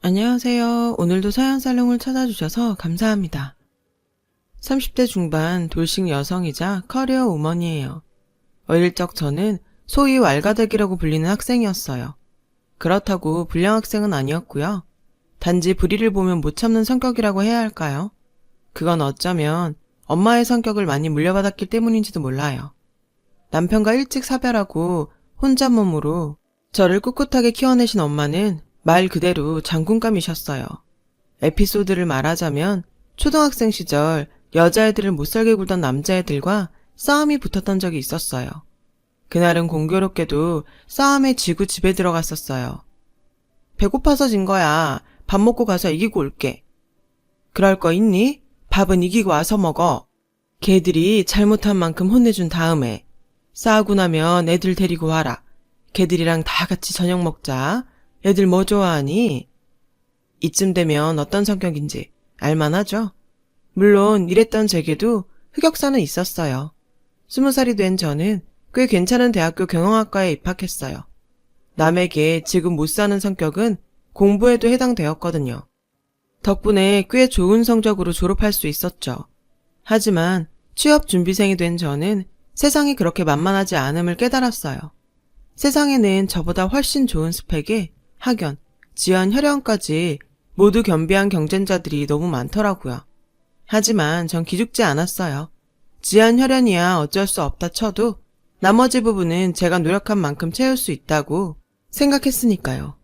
안녕하세요. 오늘도 사연살롱을 찾아주셔서 감사합니다. 30대 중반 돌싱 여성이자 커리어 우먼이에요. 어릴 적 저는 소위 왈가닥이라고 불리는 학생이었어요. 그렇다고 불량 학생은 아니었고요. 단지 불의를 보면 못 참는 성격이라고 해야 할까요? 그건 어쩌면 엄마의 성격을 많이 물려받았기 때문인지도 몰라요. 남편과 일찍 사별하고 혼자 몸으로 저를 꿋꿋하게 키워내신 엄마는 말 그대로 장군감이셨어요. 에피소드를 말하자면 초등학생 시절 여자애들을 못살게 굴던 남자애들과 싸움이 붙었던 적이 있었어요. 그날은 공교롭게도 싸움에 지고 집에 들어갔었어요. 배고파서 진 거야. 밥 먹고 가서 이기고 올게. 그럴 거 있니? 밥은 이기고 와서 먹어. 걔들이 잘못한 만큼 혼내준 다음에 싸우고 나면 애들 데리고 와라. 걔들이랑 다 같이 저녁 먹자. 애들 뭐 좋아하니? 이쯤 되면 어떤 성격인지 알만하죠? 물론 이랬던 제게도 흑역사는 있었어요. 20살이 된 저는 꽤 괜찮은 대학교 경영학과에 입학했어요. 남에게 지금 못 사는 성격은 공부에도 해당되었거든요. 덕분에 꽤 좋은 성적으로 졸업할 수 있었죠. 하지만 취업 준비생이 된 저는 세상이 그렇게 만만하지 않음을 깨달았어요. 세상에는 저보다 훨씬 좋은 스펙의 학연, 지연, 혈연까지 모두 겸비한 경쟁자들이 너무 많더라고요. 하지만 전 기죽지 않았어요. 지연, 혈연이야 어쩔 수 없다 쳐도 나머지 부분은 제가 노력한 만큼 채울 수 있다고 생각했으니까요.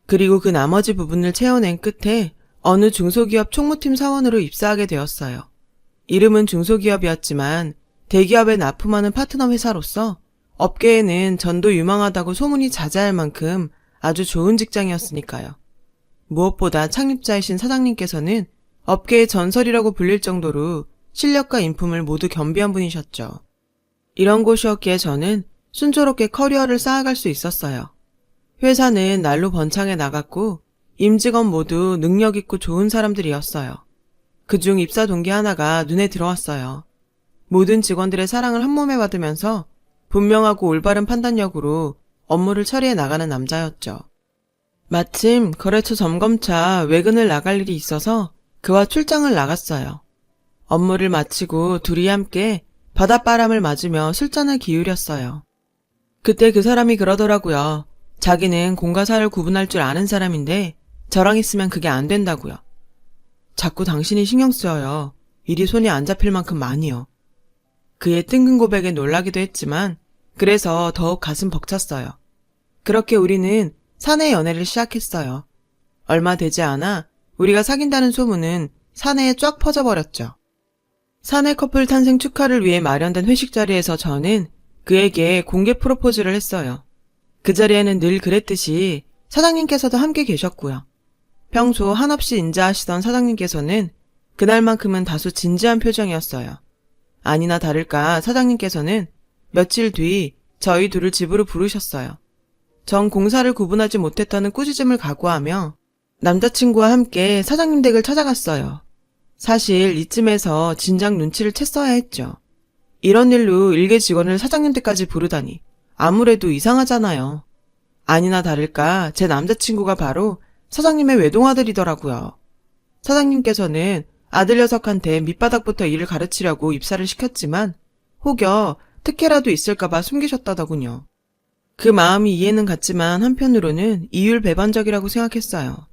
그리고 그 나머지 부분을 채워낸 끝에 어느 중소기업 총무팀 사원으로 입사하게 되었어요. 이름은 중소기업이었지만 대기업에 납품하는 파트너 회사로서 업계에는 전도 유망하다고 소문이 자자할 만큼 아주 좋은 직장이었으니까요. 무엇보다 창립자이신 사장님께서는 업계의 전설이라고 불릴 정도로 실력과 인품을 모두 겸비한 분이셨죠. 이런 곳이었기에 저는 순조롭게 커리어를 쌓아갈 수 있었어요. 회사는 날로 번창해 나갔고 임직원 모두 능력 있고 좋은 사람들이었어요. 그중 입사 동기 하나가 눈에 들어왔어요. 모든 직원들의 사랑을 한몸에 받으면서 분명하고 올바른 판단력으로 업무를 처리해 나가는 남자였죠. 마침 거래처 점검차 외근을 나갈 일이 있어서 그와 출장을 나갔어요. 업무를 마치고 둘이 함께 바닷바람을 맞으며 술잔을 기울였어요. 그때 그 사람이 그러더라고요. 자기는 공과 사를 구분할 줄 아는 사람인데 저랑 있으면 그게 안 된다고요. 자꾸 당신이 신경 쓰여요. 일이 손이 안 잡힐 만큼 많이요. 그의 뜬금 고백에 놀라기도 했지만 그래서 더욱 가슴 벅찼어요. 그렇게 우리는 사내 연애를 시작했어요. 얼마 되지 않아 우리가 사귄다는 소문은 사내에 쫙 퍼져버렸죠. 사내 커플 탄생 축하를 위해 마련된 회식 자리에서 저는 그에게 공개 프로포즈를 했어요. 그 자리에는 늘 그랬듯이 사장님께서도 함께 계셨고요. 평소 한없이 인자하시던 사장님께서는 그날만큼은 다소 진지한 표정이었어요. 아니나 다를까 사장님께서는 며칠 뒤 저희 둘을 집으로 부르셨어요. 전 공사를 구분하지 못했다는 꾸짖음을 각오하며 남자친구와 함께 사장님 댁을 찾아갔어요. 사실 이쯤에서 진작 눈치를 챘어야 했죠. 이런 일로 일개 직원을 사장님 댁까지 부르다니 아무래도 이상하잖아요. 아니나 다를까 제 남자친구가 바로 사장님의 외동아들이더라고요. 사장님께서는 아들 녀석한테 밑바닥부터 일을 가르치려고 입사를 시켰지만 혹여 특혜라도 있을까봐 숨기셨다더군요. 그 마음이 이해는 갔지만 한편으로는 이율배반적이라고 생각했어요.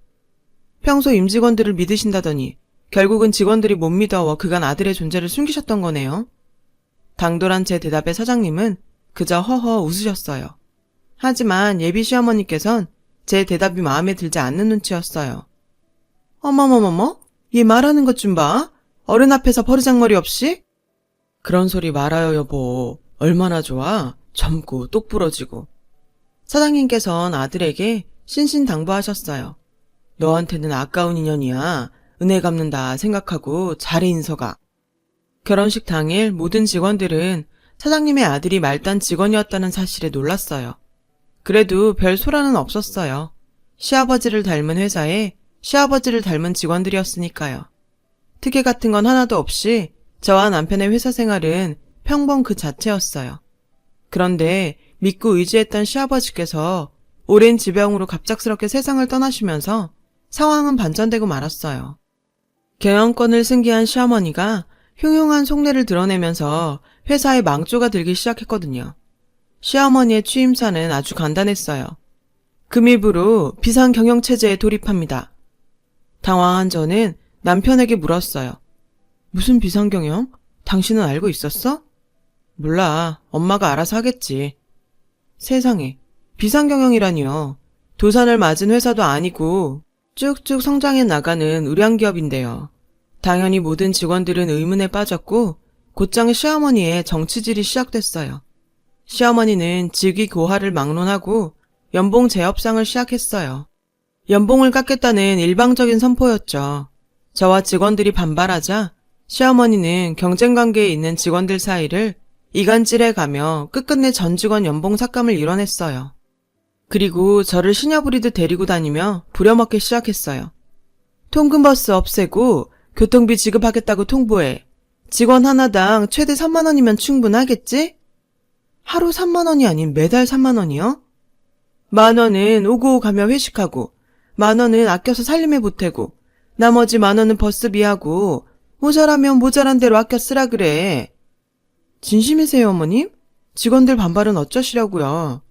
평소 임직원들을 믿으신다더니 결국은 직원들이 못 믿어 그간 아들의 존재를 숨기셨던 거네요. 당돌한 제 대답에 사장님은 그저 허허 웃으셨어요. 하지만 예비 시어머니께선 제 대답이 마음에 들지 않는 눈치였어요. 어머머머머? 얘 말하는 것 좀 봐. 어른 앞에서 버르장머리 없이? 그런 소리 말아요 여보. 얼마나 좋아. 젊고 똑부러지고. 사장님께선 아들에게 신신당부하셨어요. 너한테는 아까운 인연이야. 은혜 갚는다 생각하고 잘해 인서가. 결혼식 당일 모든 직원들은 사장님의 아들이 말단 직원이었다는 사실에 놀랐어요. 그래도 별 소란은 없었어요. 시아버지를 닮은 회사에 시아버지를 닮은 직원들이었으니까요. 특혜 같은 건 하나도 없이 저와 남편의 회사 생활은 평범 그 자체였어요. 그런데 믿고 의지했던 시아버지께서 오랜 지병으로 갑작스럽게 세상을 떠나시면서 상황은 반전되고 말았어요. 경영권을 승계한 시어머니가 흉흉한 속내를 드러내면서 회사에 망조가 들기 시작했거든요. 시어머니의 취임사는 아주 간단했어요. 금입으로 비상경영체제에 돌입합니다. 당황한 저는 남편에게 물었어요. 무슨 비상경영? 당신은 알고 있었어? 몰라. 엄마가 알아서 하겠지. 세상에, 비상경영이라니요. 도산을 맞은 회사도 아니고 쭉쭉 성장해 나가는 우량기업인데요. 당연히 모든 직원들은 의문에 빠졌고 곧장 시어머니의 정치질이 시작됐어요. 시어머니는 직위 고하를 막론하고 연봉 재협상을 시작했어요. 연봉을 깎겠다는 일방적인 선포였죠. 저와 직원들이 반발하자 시어머니는 경쟁관계에 있는 직원들 사이를 이간질해가며 끝끝내 전 직원 연봉 삭감을 이뤄냈어요. 그리고 저를 시녀 부리듯 데리고 다니며 부려먹기 시작했어요. 통근버스 없애고 교통비 지급하겠다고 통보해. 직원 하나당 최대 3만 원이면 충분하겠지? 하루 3만 원이 아닌 매달 3만 원이요? 만 원은 오고 가며 회식하고, 만 원은 아껴서 살림에 보태고, 나머지 만 원은 버스비하고, 모자라면 모자란 대로 아껴 쓰라 그래. 진심이세요, 어머님? 직원들 반발은 어쩌시려고요?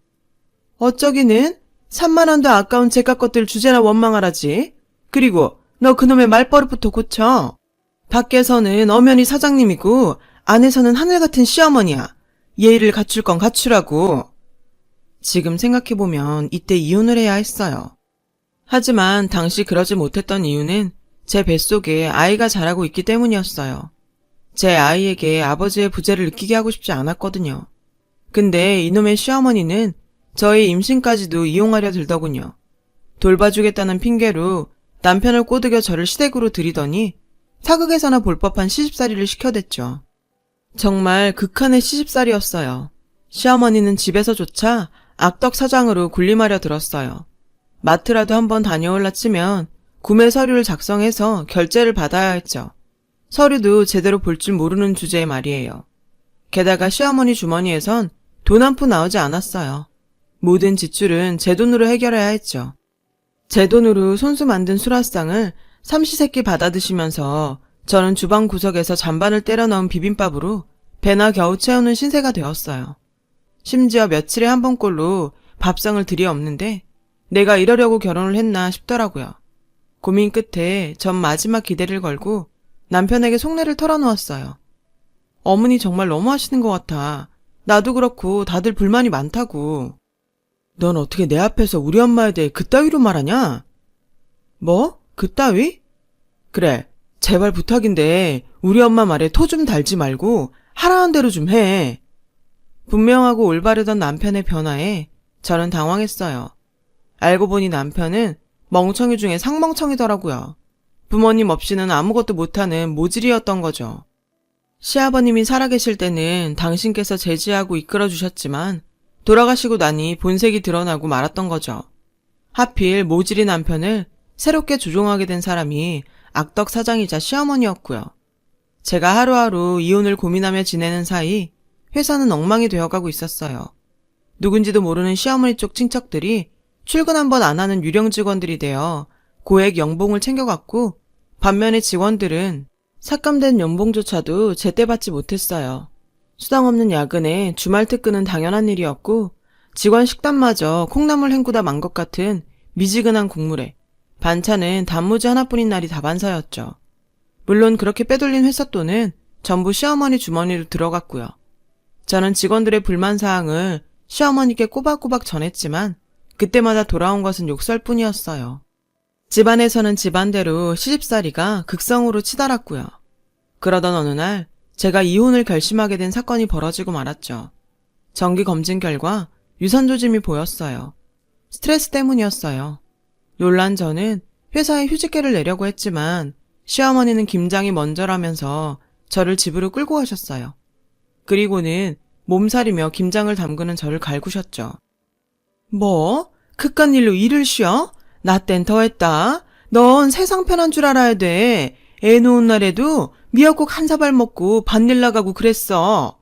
어쩌기는 3만 원도 아까운 제값 것들 주제나 원망하라지. 그리고 너 그놈의 말버릇부터 고쳐. 밖에서는 엄연히 사장님이고 안에서는 하늘 같은 시어머니야. 예의를 갖출 건 갖추라고. 지금 생각해보면 이때 이혼을 해야 했어요. 하지만 당시 그러지 못했던 이유는 제 뱃속에 아이가 자라고 있기 때문이었어요. 제 아이에게 아버지의 부재를 느끼게 하고 싶지 않았거든요. 근데 이놈의 시어머니는 저의 임신까지도 이용하려 들더군요. 돌봐주겠다는 핑계로 남편을 꼬드겨 저를 시댁으로 들이더니 사극에서나 볼 법한 시집살이를 시켜댔죠. 정말 극한의 시집살이였어요. 시어머니는 집에서조차 악덕 사장으로 군림하려 들었어요. 마트라도 한번 다녀올라 치면 구매 서류를 작성해서 결제를 받아야 했죠. 서류도 제대로 볼 줄 모르는 주제에 말이에요. 게다가 시어머니 주머니에선 돈 한 푼 나오지 않았어요. 모든 지출은 제 돈으로 해결해야 했죠. 제 돈으로 손수 만든 수라상을 삼시세끼 받아 드시면서 저는 주방 구석에서 잔반을 때려 넣은 비빔밥으로 배나 겨우 채우는 신세가 되었어요. 심지어 며칠에 한 번꼴로 밥상을 들이없는데 내가 이러려고 결혼을 했나 싶더라고요. 고민 끝에 전 마지막 기대를 걸고 남편에게 속내를 털어놓았어요. 어머니 정말 너무하시는 것 같아. 나도 그렇고 다들 불만이 많다고. 넌 어떻게 내 앞에서 우리 엄마에 대해 그따위로 말하냐? 뭐? 그따위? 그래, 제발 부탁인데 우리 엄마 말에 토 좀 달지 말고 하라는 대로 좀 해. 분명하고 올바르던 남편의 변화에 저는 당황했어요. 알고 보니 남편은 멍청이 중에 상멍청이더라고요. 부모님 없이는 아무것도 못하는 모질이었던 거죠. 시아버님이 살아계실 때는 당신께서 제지하고 이끌어주셨지만 돌아가시고 나니 본색이 드러나고 말았던 거죠. 하필 모질이 남편을 새롭게 조종하게 된 사람이 악덕 사장이자 시어머니였고요. 제가 하루하루 이혼을 고민하며 지내는 사이 회사는 엉망이 되어가고 있었어요. 누군지도 모르는 시어머니 쪽 친척들이 출근 한 번 안 하는 유령 직원들이 되어 고액 연봉을 챙겨갔고 반면에 직원들은 삭감된 연봉조차도 제때 받지 못했어요. 수당 없는 야근에 주말 특근은 당연한 일이었고 직원 식단마저 콩나물 헹구다 만 것 같은 미지근한 국물에 반찬은 단무지 하나뿐인 날이 다반사였죠. 물론 그렇게 빼돌린 회사 돈은 전부 시어머니 주머니로 들어갔고요. 저는 직원들의 불만사항을 시어머니께 꼬박꼬박 전했지만 그때마다 돌아온 것은 욕설뿐이었어요. 집안에서는 집안대로 시집살이가 극성으로 치달았고요. 그러던 어느 날 제가 이혼을 결심하게 된 사건이 벌어지고 말았죠. 정기검진 결과 유산조짐이 보였어요. 스트레스 때문이었어요. 놀란 저는 회사에 휴직계를 내려고 했지만 시어머니는 김장이 먼저라면서 저를 집으로 끌고 가셨어요. 그리고는 몸살이며 김장을 담그는 저를 갈구셨죠. 뭐? 그깟 일로 일을 쉬어? 나 땐 더했다. 넌 세상 편한 줄 알아야 돼. 애 놓은 날에도 미역국 한 사발 먹고 밭일 나가고 그랬어.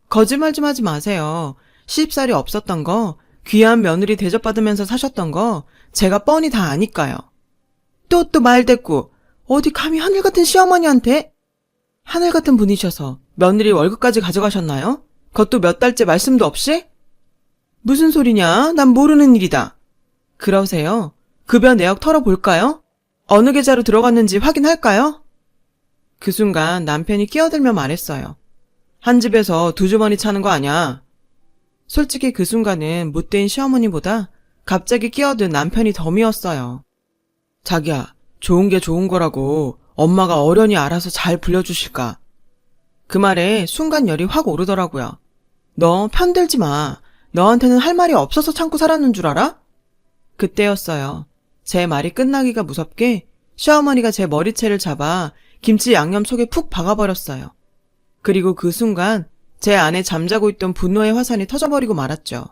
거짓말 좀 하지 마세요. 시집살이 없었던 거, 귀한 며느리 대접받으면서 사셨던 거 제가 뻔히 다 아니까요. 또 말대꾸. 어디 감히 하늘 같은 시어머니한테? 하늘 같은 분이셔서 며느리 월급까지 가져가셨나요? 그것도 몇 달째 말씀도 없이? 무슨 소리냐? 난 모르는 일이다. 그러세요? 급여 내역 털어볼까요? 어느 계좌로 들어갔는지 확인할까요? 그 순간 남편이 끼어들며 말했어요. 한 집에서 두 주머니 차는 거 아냐? 솔직히 그 순간은 못된 시어머니보다 갑자기 끼어든 남편이 더 미웠어요. 자기야, 좋은 게 좋은 거라고 엄마가 어련히 알아서 잘 불려주실까? 그 말에 순간 열이 확 오르더라고요. 너 편들지 마. 너한테는 할 말이 없어서 참고 살았는 줄 알아? 그때였어요. 제 말이 끝나기가 무섭게 시어머니가 제 머리채를 잡아 김치 양념 속에 푹 박아버렸어요. 그리고 그 순간 제 안에 잠자고 있던 분노의 화산이 터져버리고 말았죠.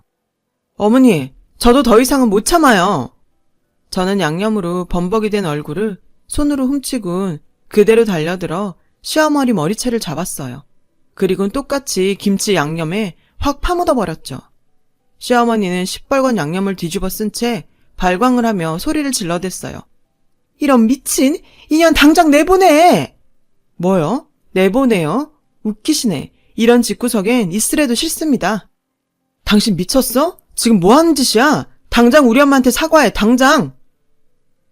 어머니, 저도 더 이상은 못 참아요. 저는 양념으로 범벅이 된 얼굴을 손으로 훔치곤 그대로 달려들어 시어머니 머리채를 잡았어요. 그리고는 똑같이 김치 양념에 확 파묻어버렸죠. 시어머니는 시뻘건 양념을 뒤집어 쓴 채 발광을 하며 소리를 질러댔어요. 이런 미친! 인연 당장 내보내! 뭐요? 내보내요? 웃기시네. 이런 집구석엔 있으래도 싫습니다. 당신 미쳤어? 지금 뭐 하는 짓이야? 당장 우리 엄마한테 사과해, 당장!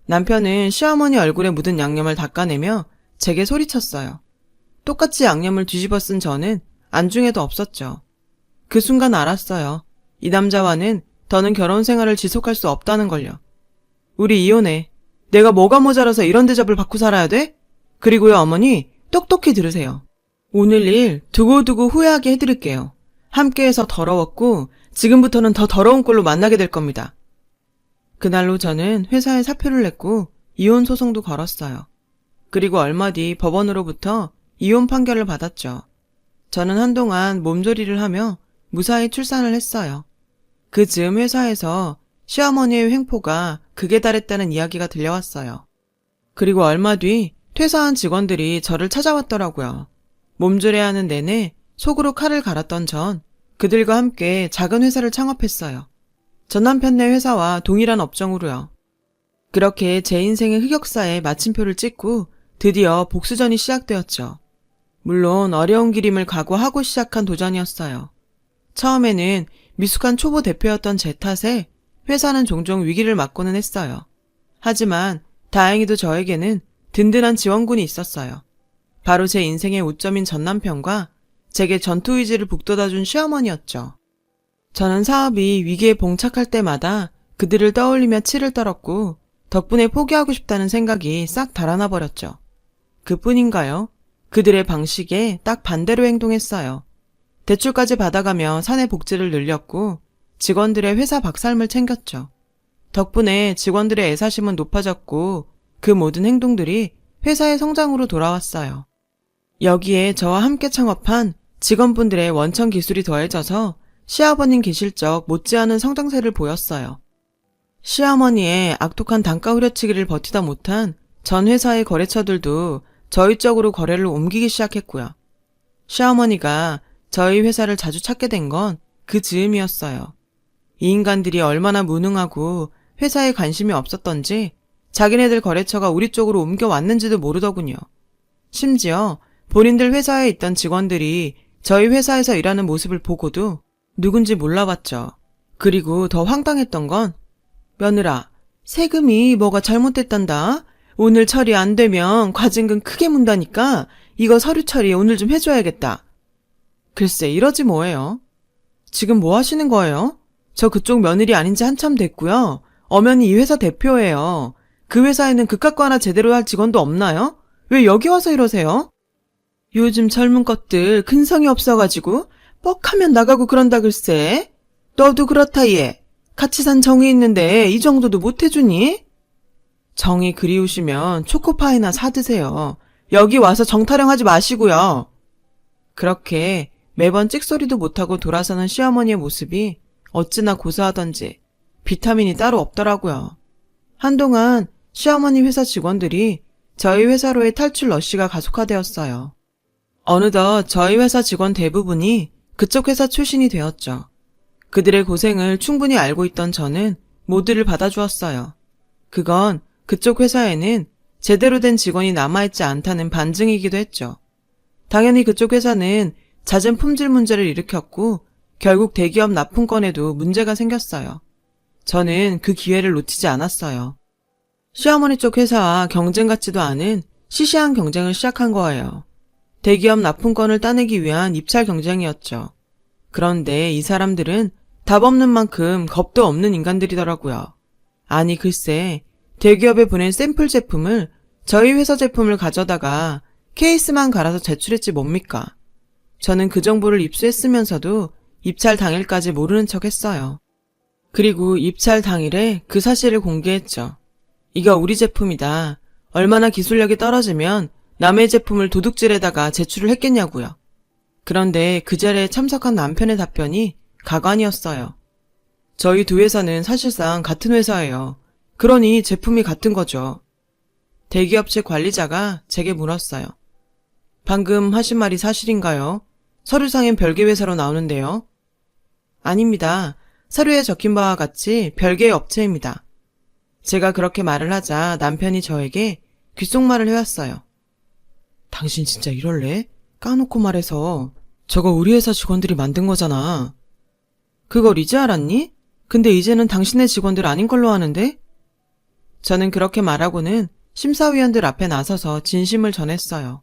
남편은 시어머니 얼굴에 묻은 양념을 닦아내며 제게 소리쳤어요. 똑같이 양념을 뒤집어 쓴 저는 안중에도 없었죠. 그 순간 알았어요. 이 남자와는 더는 결혼 생활을 지속할 수 없다는 걸요. 우리 이혼해. 내가 뭐가 모자라서 이런 대접을 받고 살아야 돼? 그리고요, 어머니, 똑똑히 들으세요. 오늘 일 두고두고 후회하게 해드릴게요. 함께해서 더러웠고 지금부터는 더 더러운 꼴로 만나게 될 겁니다. 그날로 저는 회사에 사표를 냈고 이혼 소송도 걸었어요. 그리고 얼마 뒤 법원으로부터 이혼 판결을 받았죠. 저는 한동안 몸조리를 하며 무사히 출산을 했어요. 그 즈음 회사에서 시어머니의 횡포가 극에 달했다는 이야기가 들려왔어요. 그리고 얼마 뒤 퇴사한 직원들이 저를 찾아왔더라고요. 몸조리하는 내내 속으로 칼을 갈았던 전 그들과 함께 작은 회사를 창업했어요. 전 남편네 회사와 동일한 업종으로요. 그렇게 제 인생의 흑역사에 마침표를 찍고 드디어 복수전이 시작되었죠. 물론 어려운 길임을 각오하고 시작한 도전이었어요. 처음에는 미숙한 초보 대표였던 제 탓에 회사는 종종 위기를 맞고는 했어요. 하지만 다행히도 저에게는 든든한 지원군이 있었어요. 바로 제 인생의 오점인 전 남편과 제게 전투 의지를 북돋아준 시어머니였죠. 저는 사업이 위기에 봉착할 때마다 그들을 떠올리며 치를 떨었고 덕분에 포기하고 싶다는 생각이 싹 달아나 버렸죠. 그뿐인가요? 그들의 방식에 딱 반대로 행동했어요. 대출까지 받아가며 사내 복지를 늘렸고 직원들의 회사 박살을 챙겼죠. 덕분에 직원들의 애사심은 높아졌고 그 모든 행동들이 회사의 성장으로 돌아왔어요. 여기에 저와 함께 창업한 직원분들의 원천 기술이 더해져서 시아버님 계실 적 못지않은 성장세를 보였어요. 시어머니의 악독한 단가 후려치기를 버티다 못한 전 회사의 거래처들도 저희 쪽으로 거래를 옮기기 시작했고요. 시어머니가 저희 회사를 자주 찾게 된 건 그 즈음이었어요. 이 인간들이 얼마나 무능하고 회사에 관심이 없었던지 자기네들 거래처가 우리 쪽으로 옮겨왔는지도 모르더군요. 심지어 본인들 회사에 있던 직원들이 저희 회사에서 일하는 모습을 보고도 누군지 몰라봤죠. 그리고 더 황당했던 건 며느라, 세금이 뭐가 잘못됐단다. 오늘 처리 안 되면 과징금 크게 문다니까 이거 서류 처리 오늘 좀 해줘야겠다. 글쎄 이러지 뭐예요. 지금 뭐 하시는 거예요? 저 그쪽 며느리 아닌지 한참 됐고요. 엄연히 이 회사 대표예요. 그 회사에는 그깟 거 하나 제대로 할 직원도 없나요? 왜 여기 와서 이러세요? 요즘 젊은 것들 근성이 없어가지고 뻑하면 나가고 그런다 글쎄. 너도 그렇다 얘. 같이 산 정이 있는데 이 정도도 못 해주니? 정이 그리우시면 초코파이나 사드세요. 여기 와서 정타령하지 마시고요. 그렇게 매번 찍소리도 못하고 돌아서는 시어머니의 모습이 어찌나 고사하던지 비타민이 따로 없더라고요. 한동안 시어머니 회사 직원들이 저희 회사로의 탈출 러쉬가 가속화되었어요. 어느덧 저희 회사 직원 대부분이 그쪽 회사 출신이 되었죠. 그들의 고생을 충분히 알고 있던 저는 모두를 받아주었어요. 그건 그쪽 회사에는 제대로 된 직원이 남아있지 않다는 반증이기도 했죠. 당연히 그쪽 회사는 잦은 품질 문제를 일으켰고 결국 대기업 납품건에도 문제가 생겼어요. 저는 그 기회를 놓치지 않았어요. 시어머니 쪽 회사와 경쟁 같지도 않은 시시한 경쟁을 시작한 거예요. 대기업 납품건을 따내기 위한 입찰 경쟁이었죠. 그런데 이 사람들은 답 없는 만큼 겁도 없는 인간들이더라고요. 아니 글쎄, 대기업에 보낸 샘플 제품을 저희 회사 제품을 가져다가 케이스만 갈아서 제출했지 뭡니까? 저는 그 정보를 입수했으면서도 입찰 당일까지 모르는 척 했어요. 그리고 입찰 당일에 그 사실을 공개했죠. 이거 우리 제품이다. 얼마나 기술력이 떨어지면 남의 제품을 도둑질에다가 제출을 했겠냐고요. 그런데 그 자리에 참석한 남편의 답변이 가관이었어요. 저희 두 회사는 사실상 같은 회사예요. 그러니 제품이 같은 거죠. 대기업 측 관리자가 제게 물었어요. 방금 하신 말이 사실인가요? 서류상엔 별개 회사로 나오는데요. 아닙니다. 서류에 적힌 바와 같이 별개의 업체입니다. 제가 그렇게 말을 하자 남편이 저에게 귓속말을 해왔어요. 당신 진짜 이럴래? 까놓고 말해서 저거 우리 회사 직원들이 만든 거잖아. 그걸 이제 알았니? 근데 이제는 당신의 직원들 아닌 걸로 아는데? 저는 그렇게 말하고는 심사위원들 앞에 나서서 진심을 전했어요.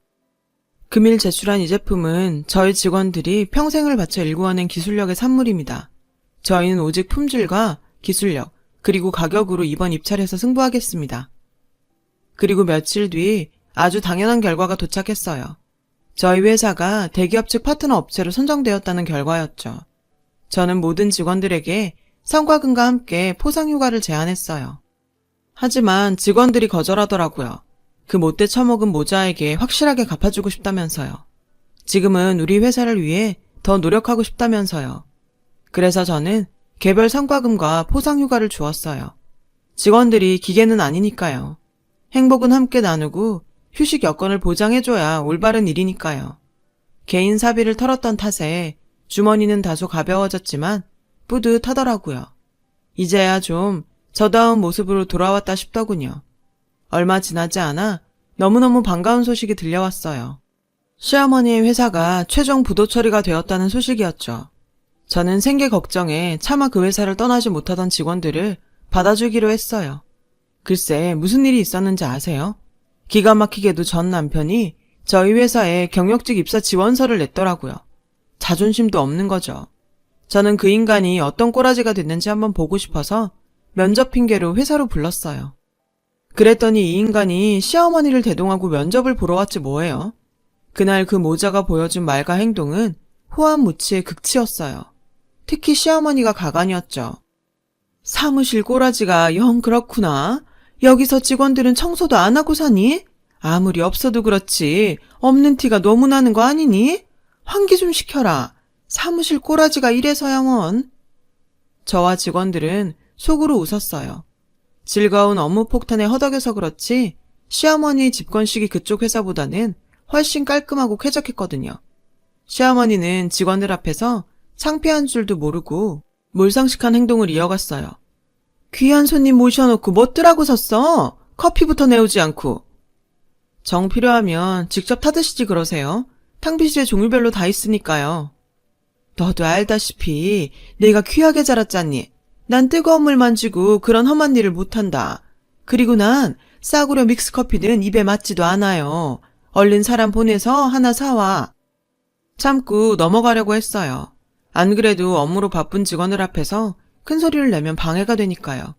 금일 제출한 이 제품은 저희 직원들이 평생을 바쳐 일구어낸 기술력의 산물입니다. 저희는 오직 품질과 기술력, 그리고 가격으로 이번 입찰에서 승부하겠습니다. 그리고 며칠 뒤 아주 당연한 결과가 도착했어요. 저희 회사가 대기업 측 파트너 업체로 선정되었다는 결과였죠. 저는 모든 직원들에게 성과금과 함께 포상휴가를 제안했어요. 하지만 직원들이 거절하더라고요. 그 못돼 처먹은 모자에게 확실하게 갚아주고 싶다면서요. 지금은 우리 회사를 위해 더 노력하고 싶다면서요. 그래서 저는 개별 성과금과 포상휴가를 주었어요. 직원들이 기계는 아니니까요. 행복은 함께 나누고 휴식 여건을 보장해줘야 올바른 일이니까요. 개인 사비를 털었던 탓에 주머니는 다소 가벼워졌지만 뿌듯하더라고요. 이제야 좀 저다운 모습으로 돌아왔다 싶더군요. 얼마 지나지 않아 너무너무 반가운 소식이 들려왔어요. 시어머니의 회사가 최종 부도 처리가 되었다는 소식이었죠. 저는 생계 걱정에 차마 그 회사를 떠나지 못하던 직원들을 받아주기로 했어요. 글쎄 무슨 일이 있었는지 아세요? 기가 막히게도 전 남편이 저희 회사에 경력직 입사 지원서를 냈더라고요. 자존심도 없는 거죠. 저는 그 인간이 어떤 꼬라지가 됐는지 한번 보고 싶어서 면접 핑계로 회사로 불렀어요. 그랬더니 이 인간이 시어머니를 대동하고 면접을 보러 왔지 뭐예요. 그날 그 모자가 보여준 말과 행동은 호암무치의 극치였어요. 특히 시어머니가 가관이었죠. 사무실 꼬라지가 영 그렇구나. 여기서 직원들은 청소도 안 하고 사니? 아무리 없어도 그렇지 없는 티가 너무 나는 거 아니니? 환기 좀 시켜라. 사무실 꼬라지가 이래서야원. 저와 직원들은 속으로 웃었어요. 즐거운 업무 폭탄에 허덕여서 그렇지 시어머니의 집권식이 그쪽 회사보다는 훨씬 깔끔하고 쾌적했거든요. 시어머니는 직원들 앞에서 창피한 줄도 모르고 몰상식한 행동을 이어갔어요. 귀한 손님 모셔놓고 멋들하고 섰어. 커피부터 내오지 않고. 정 필요하면 직접 타드시지 그러세요. 탕비실에 종류별로 다 있으니까요. 너도 알다시피 내가 귀하게 자랐잖니. 난 뜨거운 물 만지고 그런 험한 일을 못한다. 그리고 난 싸구려 믹스커피는 입에 맞지도 않아요. 얼른 사람 보내서 하나 사와. 참고 넘어가려고 했어요. 안 그래도 업무로 바쁜 직원들 앞에서 큰 소리를 내면 방해가 되니까요.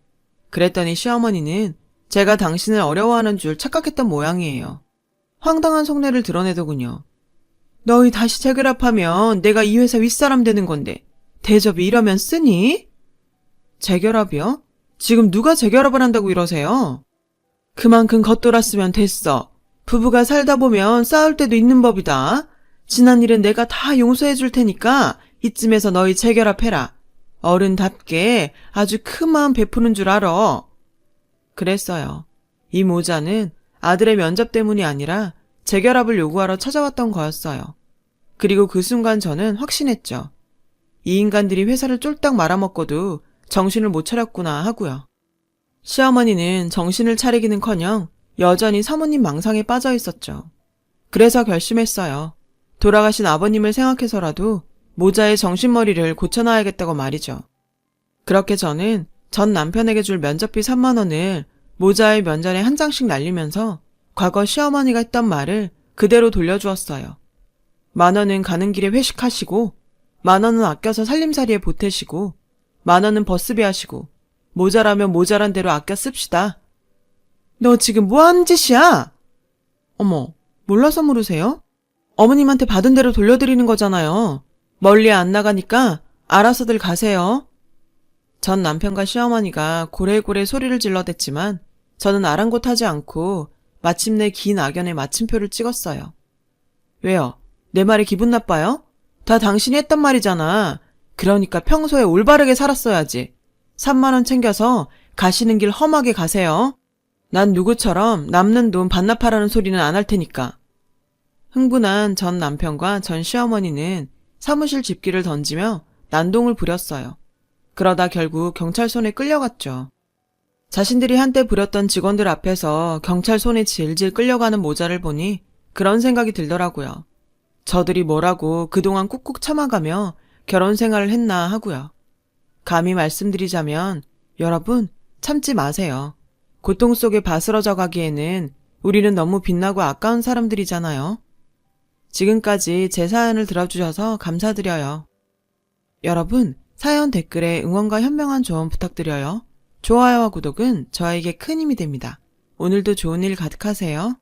그랬더니 시어머니는 제가 당신을 어려워하는 줄 착각했던 모양이에요. 황당한 속내를 드러내더군요. 너희 다시 재결합하면 내가 이 회사 윗사람 되는 건데 대접이 이러면 쓰니? 재결합이요? 지금 누가 재결합을 한다고 이러세요? 그만큼 겉돌았으면 됐어. 부부가 살다 보면 싸울 때도 있는 법이다. 지난 일은 내가 다 용서해 줄 테니까 이쯤에서 너희 재결합해라. 어른답게 아주 큰 마음 베푸는 줄 알아. 그랬어요. 이 모자는 아들의 면접 때문이 아니라 재결합을 요구하러 찾아왔던 거였어요. 그리고 그 순간 저는 확신했죠. 이 인간들이 회사를 쫄딱 말아먹고도 정신을 못 차렸구나 하고요. 시어머니는 정신을 차리기는커녕 여전히 사모님 망상에 빠져 있었죠. 그래서 결심했어요. 돌아가신 아버님을 생각해서라도 모자의 정신머리를 고쳐놔야겠다고 말이죠. 그렇게 저는 전 남편에게 줄 면접비 3만 원을 모자의 면전에 한 장씩 날리면서 과거 시어머니가 했던 말을 그대로 돌려주었어요. 10,000원은 가는 길에 회식하시고, 10,000원은 아껴서 살림살이에 보태시고, 10,000원은 버스비 하시고, 모자라면 모자란 대로 아껴 씁시다. 너 지금 뭐 하는 짓이야? 어머, 몰라서 물으세요? 어머님한테 받은 대로 돌려드리는 거잖아요. 멀리 안 나가니까 알아서들 가세요. 전 남편과 시어머니가 고래고래 소리를 질러댔지만 저는 아랑곳하지 않고 마침내 긴 악연의 마침표를 찍었어요. 왜요? 내 말이 기분 나빠요? 다 당신이 했던 말이잖아. 그러니까 평소에 올바르게 살았어야지. 3만 원 챙겨서 가시는 길 험하게 가세요. 난 누구처럼 남는 돈 반납하라는 소리는 안 할 테니까. 흥분한 전 남편과 전 시어머니는 사무실 집기를 던지며 난동을 부렸어요. 그러다 결국 경찰 손에 끌려갔죠. 자신들이 한때 부렸던 직원들 앞에서 경찰 손에 질질 끌려가는 모자를 보니 그런 생각이 들더라고요. 저들이 뭐라고 그동안 꾹꾹 참아가며 결혼 생활을 했나 하고요. 감히 말씀드리자면 여러분 참지 마세요. 고통 속에 바스러져 가기에는 우리는 너무 빛나고 아까운 사람들이잖아요. 지금까지 제 사연을 들어주셔서 감사드려요. 여러분, 사연 댓글에 응원과 현명한 조언 부탁드려요. 좋아요와 구독은 저에게 큰 힘이 됩니다. 오늘도 좋은 일 가득하세요.